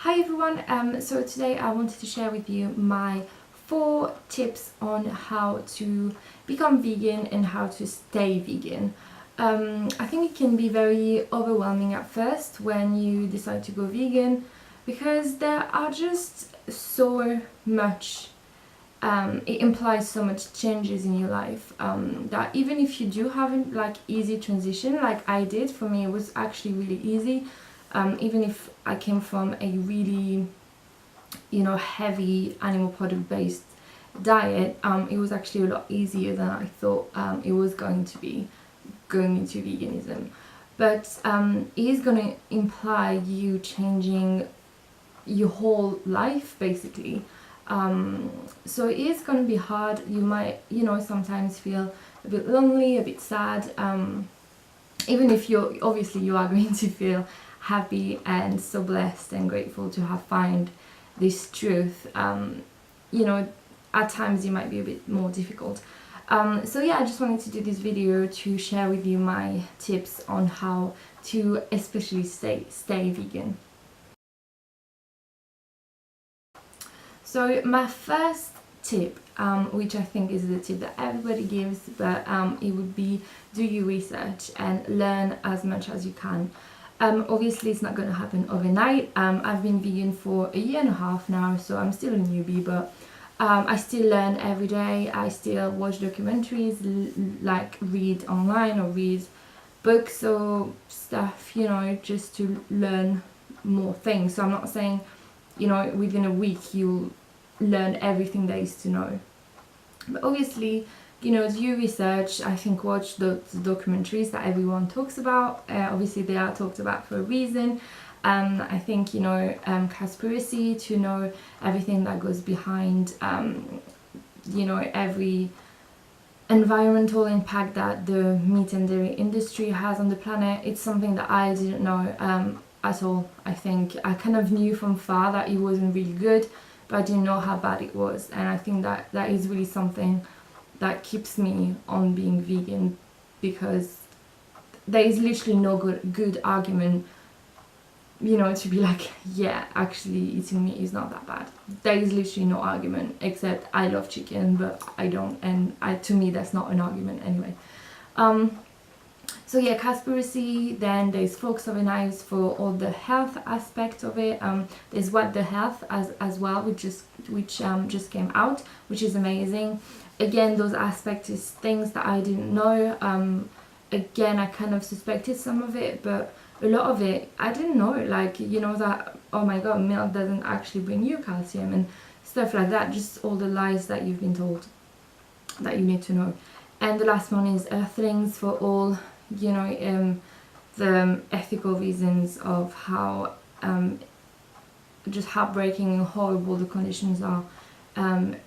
Hi everyone, so today I wanted to share with you my 4 tips on how to become vegan and how to stay vegan. I think it can be very overwhelming at first when you decide to go vegan because there are just so much, it implies so much changes in your life that even if you do have a easy transition like I did, for me it was actually really easy. Even if I came from a really, heavy animal product based diet, it was actually a lot easier than I thought it was going to be going into veganism. But it is going to imply you changing your whole life basically. So it is going to be hard. You might, sometimes feel a bit lonely, a bit sad. Even if you are going to feel happy and so blessed and grateful to have found this truth, at times it might be a bit more difficult. So yeah, I just wanted to do this video to share with you my tips on how to especially stay vegan. So my first tip, which I think is the tip that everybody gives, but it would be do your research and learn as much as you can. Obviously it's not going to happen overnight. I've been vegan for 1.5 years now, so I'm still a newbie, but I still learn every day. I still watch documentaries, read online or read books or stuff, just to learn more things. So I'm not saying, within a week you'll learn everything there is to know. But obviously, do research. I think watch the documentaries that everyone talks about. Obviously they are talked about for a reason. I think, Cowpiracy, to know everything that goes behind, every environmental impact that the meat and dairy industry has on the planet. It's something that I didn't know at all. I think I kind of knew from far that it wasn't really good, but I didn't know how bad it was. And I think that is really something that keeps me on being vegan, because there is literally no good argument, to be like, yeah, actually eating meat is not that bad. There is literally no argument, except I love chicken but I don't, and to me that's not an argument anyway. So yeah, Cowpiracy. Then there's Forks Over Knives for all the health aspect of it. There's What the Health as well, which just came out, which is amazing. Again, those aspects is things that I didn't know. Again, I kind of suspected some of it, but a lot of it I didn't know. That, oh my god, milk doesn't actually bring you calcium and stuff like that. Just all the lies that you've been told that you need to know. And the last one is Earthlings, for all, the ethical reasons of how just heartbreaking and horrible the conditions are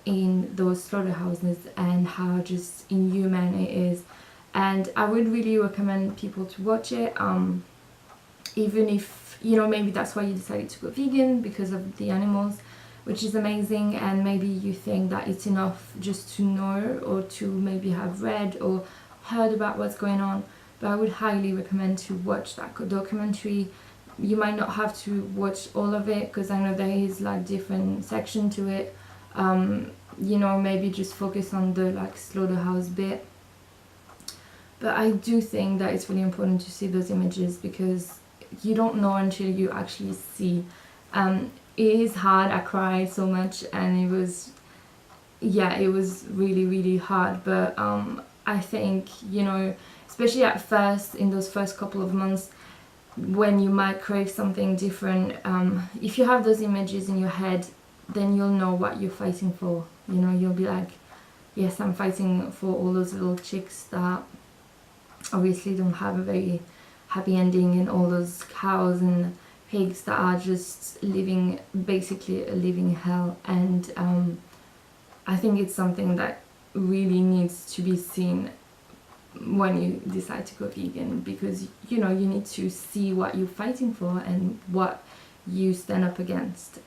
in those slaughterhouses, and how just inhuman it is. And I would really recommend people to watch it, even if, maybe that's why you decided to go vegan, because of the animals, which is amazing. And maybe you think that it's enough just to know, or to maybe have read or heard about what's going on. But I would highly recommend to watch that documentary. You might not have to watch all of it, because I know there is different section to it. Maybe just focus on the slaughterhouse bit. But I do think that it's really important to see those images, because you don't know until you actually see. It is hard. I cried so much, and it was really, really hard. But I think, especially at first, in those first couple of months, when you might crave something different, if you have those images in your head, then you'll know what you're fighting for. You'll be like, yes, I'm fighting for all those little chicks that obviously don't have a very happy ending, and all those cows and pigs that are just living basically a living hell. And I think it's something that really needs to be seen when you decide to go vegan, because you need to see what you're fighting for and what you stand up against.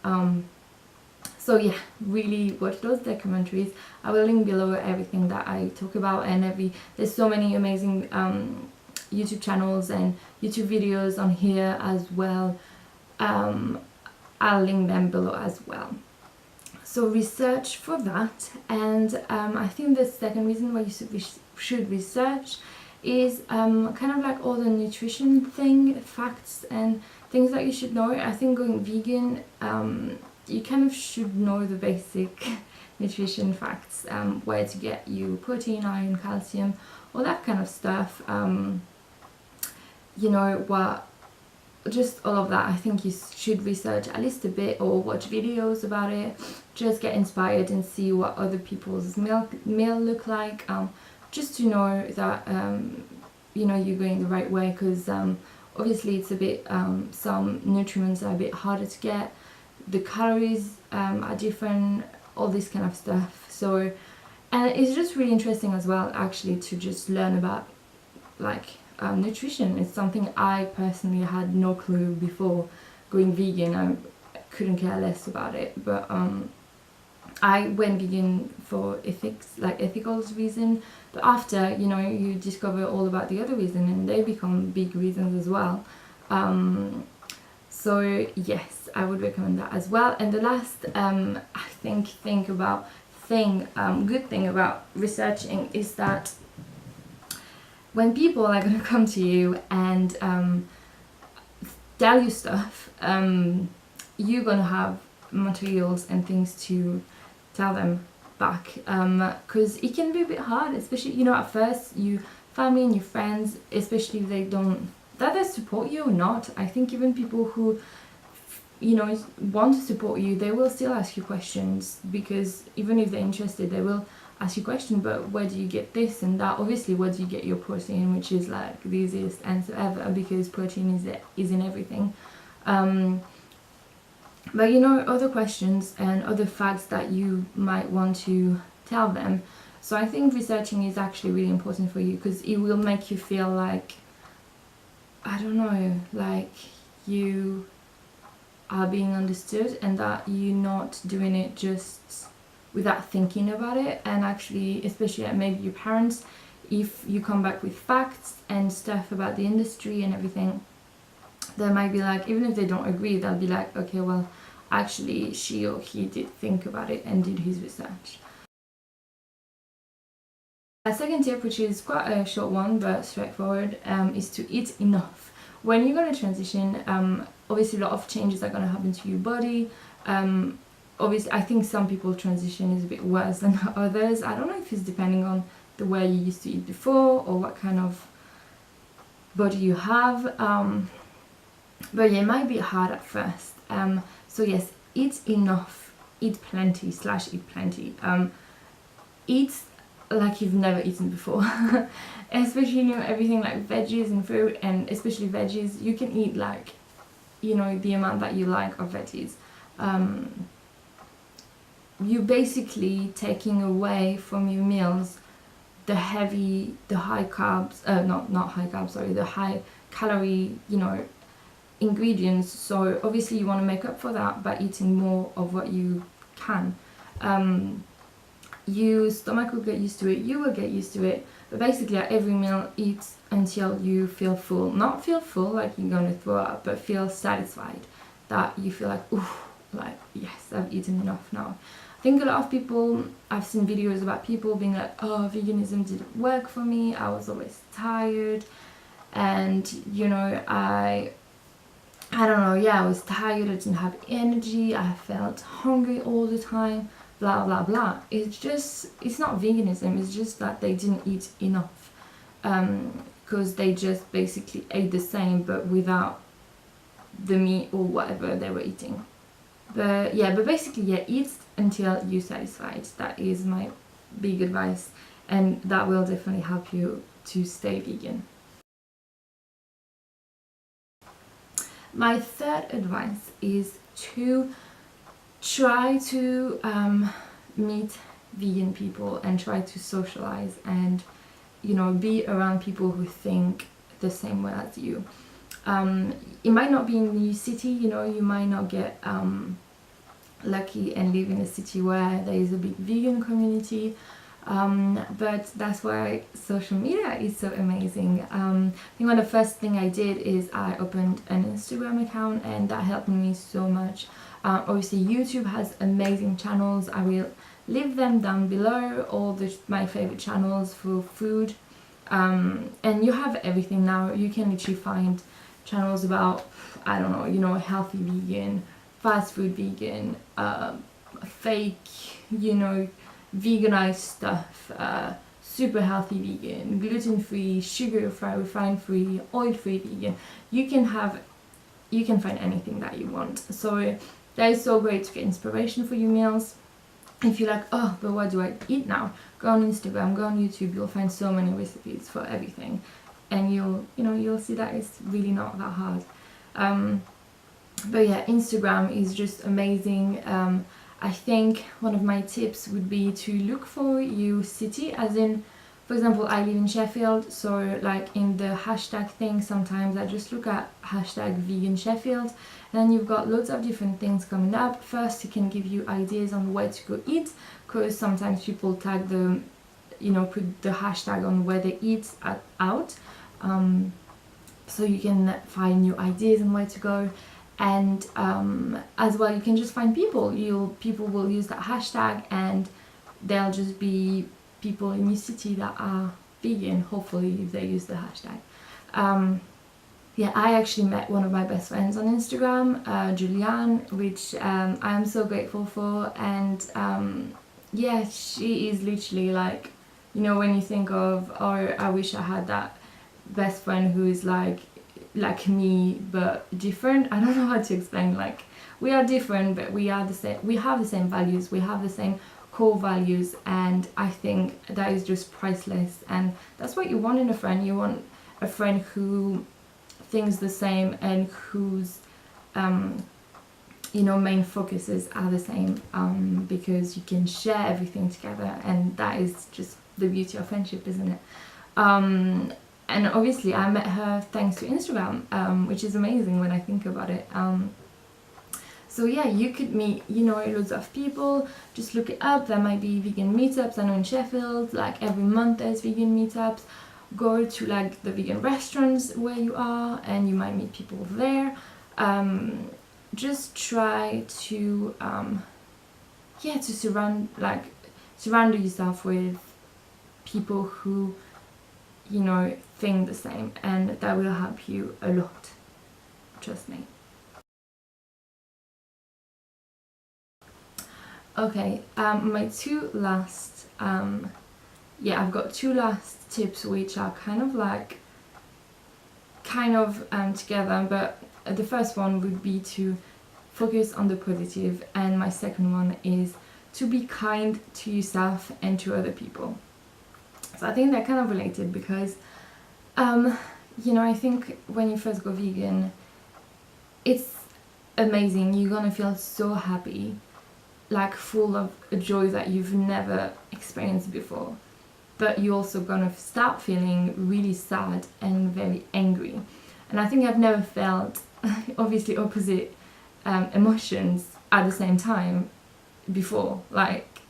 So yeah, really watch those documentaries. I will link below everything that I talk about, and there's so many amazing YouTube channels and YouTube videos on here as well. I'll link them below as well. So research for that. And I think the second reason why you should research is kind of like all the nutrition facts and things that you should know. I think going vegan, you kind of should know the basic nutrition facts, where to get you protein, iron, calcium, all that kind of stuff. You know what, just all of that. I think you should research at least a bit or watch videos about it, just get inspired and see what other people's meal look like, just to know that you know, you're going the right way, because obviously it's a bit some nutrients are a bit harder to get, the calories are different, all this kind of stuff. So, and it's just really interesting as well actually to just learn about like nutrition. It's something I personally had no clue before going vegan. I couldn't care less about it, but I went vegan for ethical reason, but after, you know, you discover all about the other reason and they become big reasons as well. So yes, I would recommend that as well. And the last I think good thing about researching is that when people are going to come to you and tell you stuff, you're going to have materials and things to tell them back, because it can be a bit hard, especially, you know, at first your family and your friends, especially if they don't they support you or not. I think even people who, you know, want to support you, they will still ask you questions, because even if they're interested, they will ask you questions, but where do you get this and that? Obviously, where do you get your protein, which is like the easiest answer ever, because protein is in everything. But you know, other questions and other facts that you might want to tell them. So I think researching is actually really important for you, because it will make you feel like, I don't know, like you are being understood, and that you're not doing it just without thinking about it. And actually, especially at maybe your parents, if you come back with facts and stuff about the industry and everything, they might be like, even if they don't agree, they'll be like, okay, well, actually she or he did think about it and did his research. A second tip, which is quite a short one but straightforward, is to eat enough. When you're going to transition, obviously a lot of changes are going to happen to your body. Obviously, I think some people transition is a bit worse than others. I don't know if it's depending on the way you used to eat before or what kind of body you have. But yeah, it might be hard at first. So yes, eat enough, eat plenty / eat plenty. Eat like you've never eaten before. Especially, you know, everything like veggies and fruit, and especially veggies, you can eat like, you know, the amount that you like of veggies. You're basically taking away from your meals the high carbs, not high carbs, sorry, the high calorie, you know, ingredients. So obviously you want to make up for that by eating more of what you can. Your stomach will get used to it, you will get used to it, but basically at every meal, eat until you feel full. Not feel full like you're going to throw up, but feel satisfied, that you feel like, ooh, like, yes, I've eaten enough now. I think a lot of people, I've seen videos about people being like, oh, veganism didn't work for me, I was always tired, and you know, I don't know, yeah, I was tired, I didn't have energy, I felt hungry all the time, blah blah blah. It's not veganism, it's just that they didn't eat enough, because they just basically ate the same but without the meat or whatever they were eating. But yeah, but basically, yeah, eat until you're satisfied. That is my big advice, and that will definitely help you to stay vegan. My third advice is to try to meet vegan people and try to socialize and, you know, be around people who think the same way as you. It might not be in your city, you know, you might not get lucky and live in a city where there is a big vegan community, but that's why social media is so amazing. I think one of the first thing I did is I opened an Instagram account, and that helped me so much. Obviously YouTube has amazing channels. I will leave them down below, all my favorite channels for food. And you have everything now. You can literally find channels about, I don't know, you know, healthy vegan, fast food vegan, fake, you know, veganized stuff, super healthy vegan, gluten-free, sugar-free, refined-free, oil-free vegan. You can find anything that you want. So that is so great to get inspiration for your meals. If you're like, oh, but what do I eat now? Go on Instagram, go on YouTube, you'll find so many recipes for everything. And you'll see that it's really not that hard. But yeah, Instagram is just amazing. I think one of my tips would be to look for your city, as in, for example, I live in Sheffield, so like in the hashtag thing, sometimes I just look at hashtag vegan Sheffield, and then you've got loads of different things coming up. First, it can give you ideas on where to go eat, because sometimes people tag the, you know, put the hashtag on where they eat out, so you can find new ideas on where to go. And as well, you can just find people. People will use that hashtag, and they'll just be people in your city that are vegan, hopefully, if they use the hashtag. Yeah, I actually met one of my best friends on Instagram, Julianne, which I am so grateful for. And yeah, she is literally like, you know, when you think of, oh, I wish I had that best friend who is like me but different. I don't know how to explain. Like, we are different, but we are the same. We have the same values, we have the same core values, and I think that is just priceless. And that's what you want in a friend. You want a friend who thinks the same and whose you know, main focuses are the same, because you can share everything together, and that is just the beauty of friendship, isn't it? And obviously I met her thanks to Instagram, which is amazing when I think about it. So yeah, you could meet, you know, loads of people. Just look it up. There might be vegan meetups. I know in Sheffield, like every month there's vegan meetups. Go to like the vegan restaurants where you are, and you might meet people there. Just try to yeah, to surround yourself with people who, you know, think the same, and that will help you a lot, trust me. Okay, my two last yeah, I've got two last tips which are kind of together, but the first one would be to focus on the positive, and my second one is to be kind to yourself and to other people. So I think they're kind of related, because you know, I think when you first go vegan, it's amazing. You're gonna feel so happy, like full of a joy that you've never experienced before. But you're also gonna start feeling really sad and very angry. And I think I've never felt obviously opposite emotions at the same time before. Like,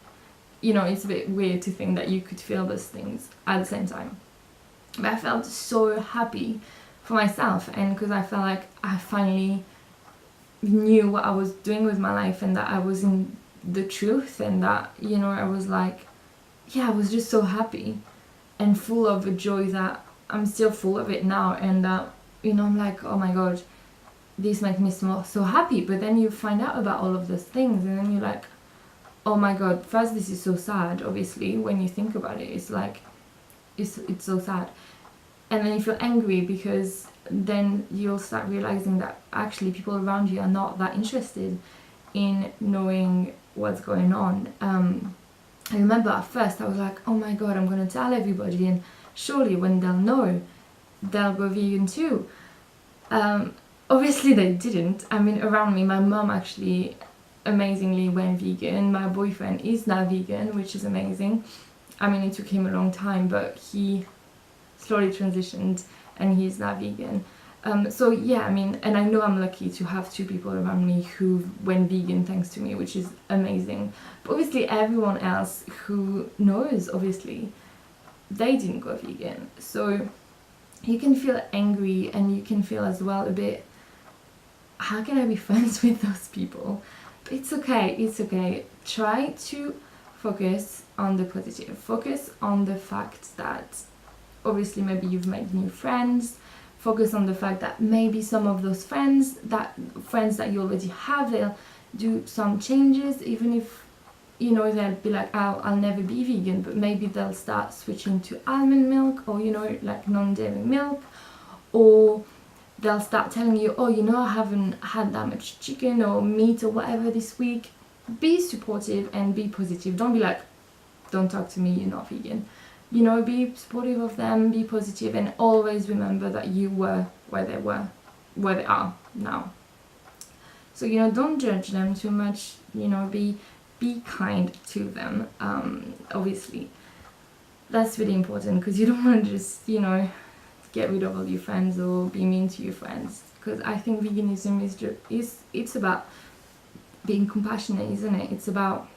you know, it's a bit weird to think that you could feel those things at the same time. But I felt so happy for myself, and because I felt like I finally knew what I was doing with my life, and that I was in the truth, and that, you know, I was like, yeah, I was just so happy and full of a joy that I'm still full of it now, and that, you know, I'm like, oh my god, this makes me so happy. But then you find out about all of those things, and then you're like, oh my god, first, this is so sad. Obviously, when you think about it, it's like, it's so sad. And then you feel angry, because then you'll start realizing that actually people around you are not that interested in knowing what's going on. I remember at first I was like, oh my god, I'm gonna tell everybody, and surely when they'll know, they'll go vegan too. Obviously they didn't. I mean, around me, my mom actually amazingly went vegan. My boyfriend is now vegan, which is amazing. I mean, it took him a long time, but he slowly transitioned and he's now vegan. So yeah, I mean, and I know I'm lucky to have two people around me who went vegan thanks to me, which is amazing. But obviously everyone else who knows, obviously, they didn't go vegan. So you can feel angry, and you can feel as well a bit how can I be friends with those people? It's okay, it's okay. Try to focus on the positive. Focus on the fact that obviously maybe you've made new friends. Focus on the fact that maybe some of those friends that you already have, they'll do some changes, even if, you know, they'll be like, oh, I'll never be vegan, but maybe they'll start switching to almond milk, or, you know, like non-dairy milk, or they'll start telling you, oh, you know, I haven't had that much chicken or meat or whatever this week. Be supportive and be positive. Don't be like, don't talk to me, you're not vegan. You know, be supportive of them, be positive, and always remember that you were where they are now. So, you know, don't judge them too much, you know, be kind to them. Obviously, that's really important, because you don't want to just, you know, get rid of all your friends or be mean to your friends, because I think veganism it's about being compassionate, isn't it? It's about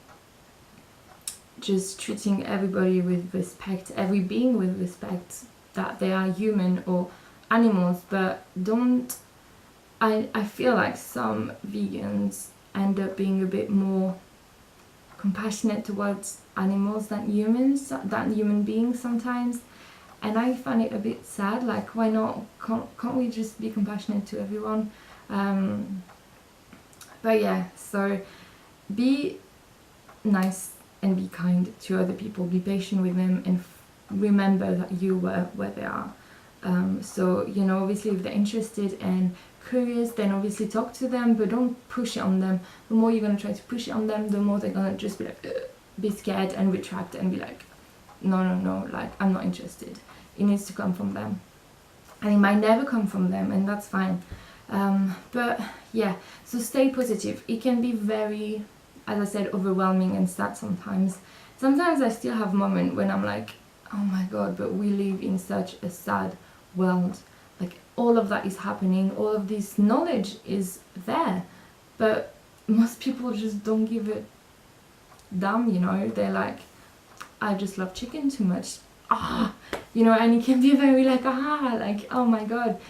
just treating everybody with respect, every being with respect, that they are human or animals. But don't, I feel like some vegans end up being a bit more compassionate towards animals than human beings sometimes, and I find it a bit sad. Like, why not? Can't we just be compassionate to everyone? But yeah, so be nice and be kind to other people, be patient with them, and remember that you were where they are. So, you know, obviously if they're interested and curious, then obviously talk to them, but don't push it on them. The more you're going to try to push it on them, the more they're going to just be like, be scared and retract and be like, no, like, I'm not interested. It needs to come from them. And it might never come from them, and that's fine. But yeah, so stay positive. It can be very, as I said, overwhelming and sad sometimes. Sometimes I still have moments when I'm like, oh my god, but we live in such a sad world. Like, all of that is happening, all of this knowledge is there, but most people just don't give a damn, you know. They're like, I just love chicken too much. You know, and it can be very like, like, oh my god.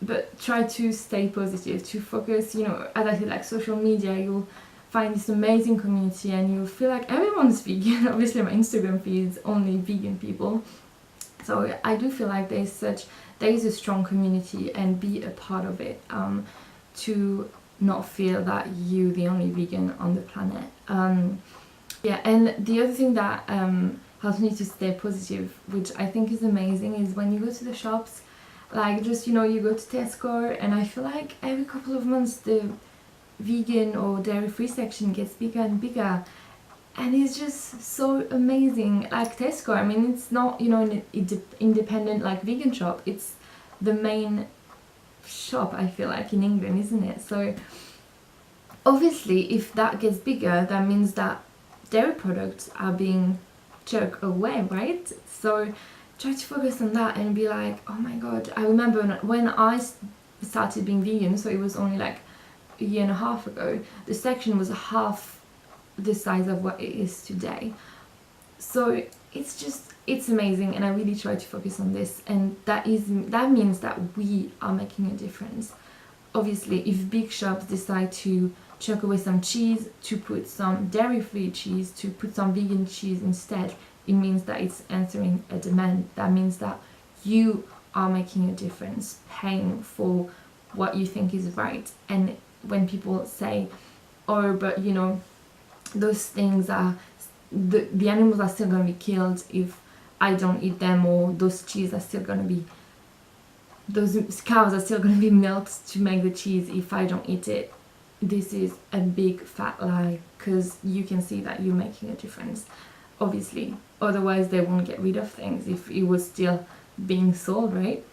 But try to stay positive, to focus, you know, as I said, like social media, you'll find this amazing community and you'll feel like everyone's vegan. Obviously my Instagram feed is only vegan people, so I do feel like there is a strong community, and be a part of it, to not feel that you're the only vegan on the planet. Yeah, and the other thing that helps me to stay positive, which I think is amazing, is when you go to the shops, like, just, you know, you go to Tesco, and I feel like every couple of months the vegan or dairy-free section gets bigger and bigger, and it's just so amazing. Like Tesco, I mean, it's not, you know, an independent like vegan shop, it's the main shop, I feel like, in England, isn't it? So obviously if that gets bigger, that means that dairy products are being jerked away, right? So try to focus on that and be like, oh my god. I remember when I started being vegan, so it was only like a year and a half ago, the section was half the size of what it is today. So it's amazing, and I really try to focus on this, and that means that we are making a difference. Obviously if big shops decide to chuck away some cheese, to put some dairy-free cheese, to put some vegan cheese instead, it means that it's answering a demand. That means that you are making a difference, paying for what you think is right. And when people say, oh, but you know, those things are, the animals are still going to be killed if I don't eat them, or those cheese are still going to be, those cows are still going to be milked to make the cheese if I don't eat it. This is a big fat lie, because you can see that you're making a difference, obviously. Otherwise they won't get rid of things if it was still being sold, right?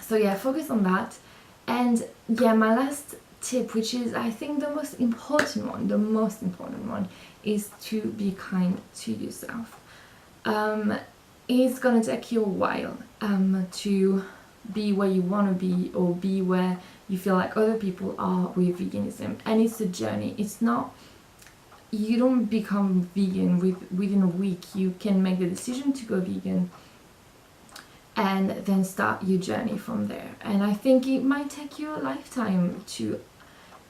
So yeah, focus on that. And yeah, my last tip, which is I think the most important one, is to be kind to yourself. It's gonna take you a while to be where you want to be, or be where you feel like other people are with veganism, and it's a journey. It's not, you don't become vegan within a week. You can make the decision to go vegan, and then start your journey from there. And I think it might take you a lifetime to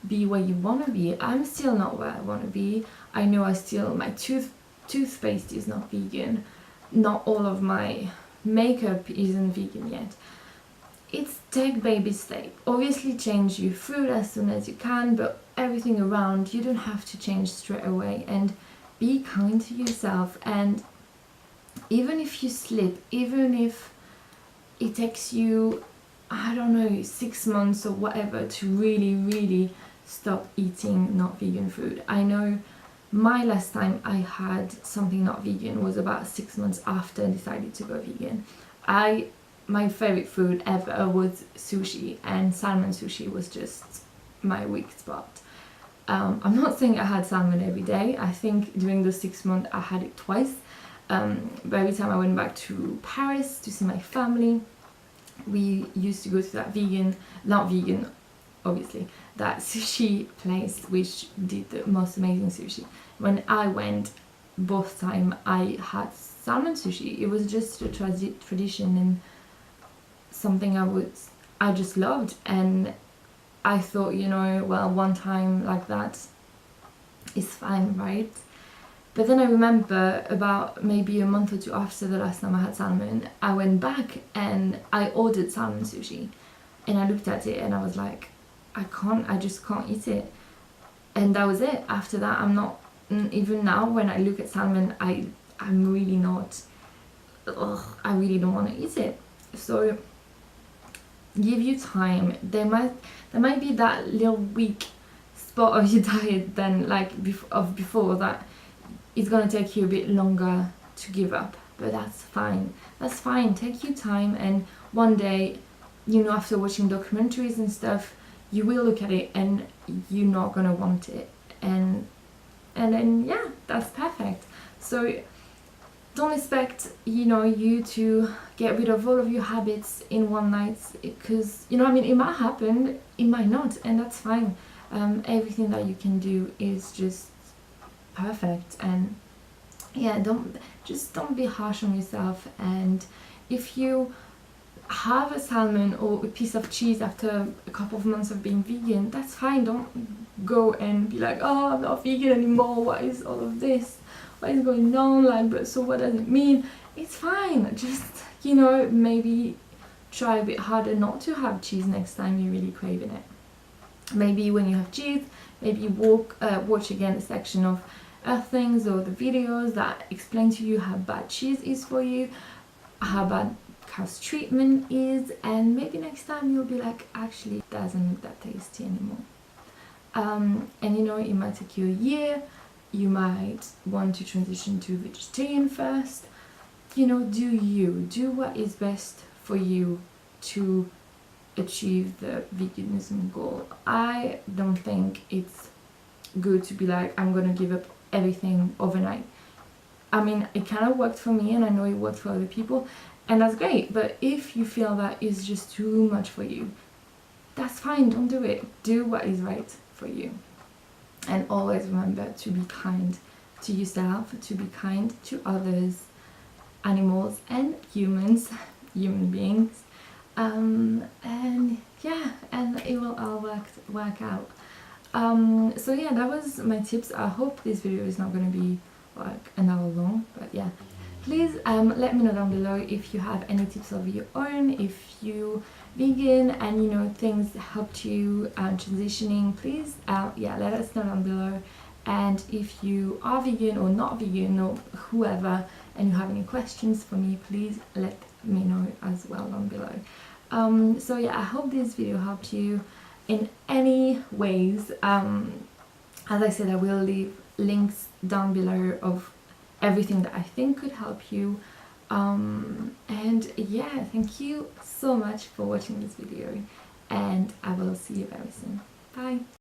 be where you want to be. I'm still not where I want to be. I know my toothpaste is not vegan. Not all of my makeup isn't vegan yet. It's take baby step. Obviously change your food as soon as you can, but everything around, you don't have to change straight away. And be kind to yourself. And even if you slip, even if it takes you, I don't know, 6 months or whatever to really stop eating not vegan food. I know my last time I had something not vegan was about 6 months after I decided to go vegan. My favorite food ever was sushi, and salmon sushi was just my weak spot. I'm not saying I had salmon every day. I think during those 6 months I had it twice. But every time I went back to Paris to see my family, we used to go to that not vegan obviously, that sushi place which did the most amazing sushi. When I went both time I had salmon sushi. It was just a tradition and something I just loved, and I thought, you know, well, one time like that is fine, right? But then I remember I maybe a month or two after the last time I had salmon, I went back and I ordered salmon sushi, and I looked at it and I was like, I just can't eat it. And that was it. After that, I'm not, even now when I look at salmon, I'm really not, I really don't want to eat it. So give you time. There might be that little weak spot of your diet then, like before that, it's gonna take you a bit longer to give up, but that's fine. That's fine. Take your time, and one day, you know, after watching documentaries and stuff, you will look at it and you're not gonna want it, and then yeah, that's perfect. So don't expect, you know, you to get rid of all of your habits in one night, because, you know, I mean, it might happen, it might not, and that's fine. Everything that you can do is just perfect. And yeah, don't be harsh on yourself. And if you have a salmon or a piece of cheese after a couple of months of being vegan, that's fine. Don't go and be like, oh, I'm not vegan anymore, what is all of this, what is going on, like, but so what does it mean? It's fine. Just, you know, maybe try a bit harder not to have cheese next time you're really craving it. Maybe when you have cheese, maybe watch again the section of Earthlings or the videos that explain to you how bad cheese is for you, how bad cow's treatment is, and maybe next time you'll be like, actually it doesn't look that tasty anymore. And you know, it might take you a year, you might want to transition to vegetarian first. You know, do what is best for you to achieve the veganism goal. I don't think it's good to be like, I'm gonna give up everything overnight. I mean, it kind of worked for me, and I know it worked for other people, and that's great. But if you feel that is just too much for you, that's fine, don't do it. Do what is right for you. And always remember to be kind to yourself, to be kind to others, animals and human beings. And yeah, and it will all work out. So yeah, that was my tips. I hope this video is not going to be like an hour long, but yeah, please let me know down below if you have any tips of your own, if you vegan and, you know, things helped you transitioning. Please yeah, let us know down below. And if you are vegan or not vegan or whoever, and you have any questions for me, please let me know as well down below. So yeah, I hope this video helped you in any ways. As I said, I will leave links down below of everything that I think could help you. And yeah, thank you so much for watching this video, and I will see you very soon. Bye!